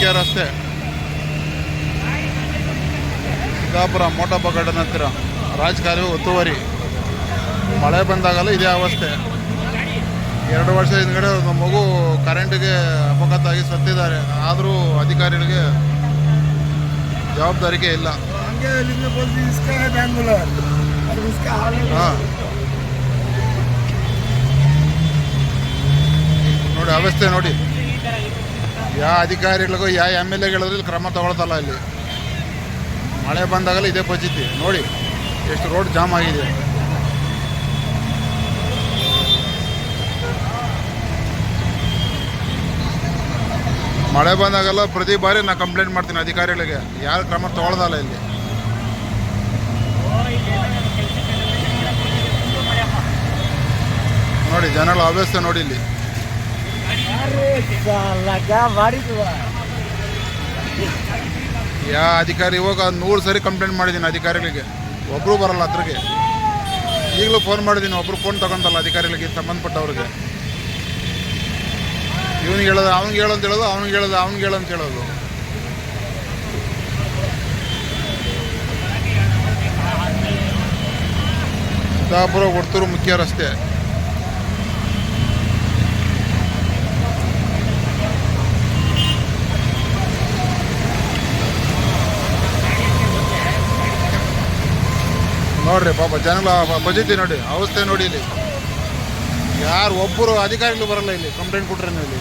ಮುಖ್ಯ ರಸ್ತೆ ಸಿದ್ದಾಪುರ ಮೋಟಪ್ಪ ಗಾರ್ಡನ್ ಹತ್ತಿರ ರಾಜಕಾಲುವೆ ಒತ್ತುವರಿ. ಮಳೆ ಬಂದಾಗಲ್ಲ ಇದೇ ಅವಸ್ಥೆ. 2 ವರ್ಷ ಹಿಂದ್ಗಡೆ ಒಂದು ಮಗು ಕರೆಂಟಿಗೆ ಅಪಘಾತ ಆಗಿ ಸತ್ತಿದ್ದಾರೆ. ಆದರೂ ಅಧಿಕಾರಿಗಳಿಗೆ ಜವಾಬ್ದಾರಿಕೆ ಇಲ್ಲ. ಹಾಂ ನೋಡಿ ಅವಸ್ಥೆ ನೋಡಿ. ಯಾವ ಅಧಿಕಾರಿಗಳಿಗೂ ಯಾವ MLAಗಳಿದ್ರು ಕ್ರಮ ತಗೊಳ್ತಲ್ಲ. ಇಲ್ಲಿ ಮಳೆ ಬಂದಾಗಲ್ಲ ಇದೇ ಪರಿಸ್ಥಿತಿ ನೋಡಿ. ಎಷ್ಟು ರೋಡ್ ಜಾಮ್ ಆಗಿದೆ. ಮಳೆ ಬಂದಾಗೆಲ್ಲ ಪ್ರತಿ ಬಾರಿ ನಾನು ಕಂಪ್ಲೇಂಟ್ ಮಾಡ್ತೀನಿ ಅಧಿಕಾರಿಗಳಿಗೆ, ಯಾರು ಕ್ರಮ ತಗೊಳ್ದಲ್ಲ ಇಲ್ಲಿ. ನೋಡಿ ಜನಗಳ ಅವ್ಯವಸ್ಥೆ ನೋಡಿ ಇಲ್ಲಿ. ಯಾವ ಅಧಿಕಾರಿ ಇವಾಗ 100 ಸರಿ ಕಂಪ್ಲೇಂಟ್ ಮಾಡಿದ್ದೀನಿ ಅಧಿಕಾರಿಗಳಿಗೆ, ಒಬ್ಬರು ಬರಲ್ಲ ಹತ್ರಕ್ಕೆ. ಈಗಲೂ ಫೋನ್ ಮಾಡಿದ್ದೀನಿ, ಒಬ್ಬರು ಫೋನ್ ತಗೊಂತಲ್ಲ ಅಧಿಕಾರಿಗಳಿಗೆ ಸಂಬಂಧಪಟ್ಟವ್ರಿಗೆ. ಇವನಿಗೆ ಹೇಳೋದು ಅವ್ನಿಗೆ ಹೇಳೋ ಅಂತ ಹೇಳೋದು, ಅವ್ನಿಗೆ ಹೇಳೋ ಅಂತ ಹೇಳೋದು. ಸಿದ್ದಾಪುರ ವರ್ತೂರು ಮುಖ್ಯ ರಸ್ತೆ. ನೋಡ್ರಿ ಪಾಪ ಜನಗಳ ಪರಿಸ್ಥಿತಿ ನೋಡಿ, ಅವಸ್ಥೆ ನೋಡಿ. ಇಲ್ಲಿ ಯಾರು ಒಬ್ಬರು ಅಧಿಕಾರಿಗಳು ಬರಲ್ಲ ಇಲ್ಲಿ ಕಂಪ್ಲೇಂಟ್ ಕೊಟ್ರೆ ಇಲ್ಲಿ.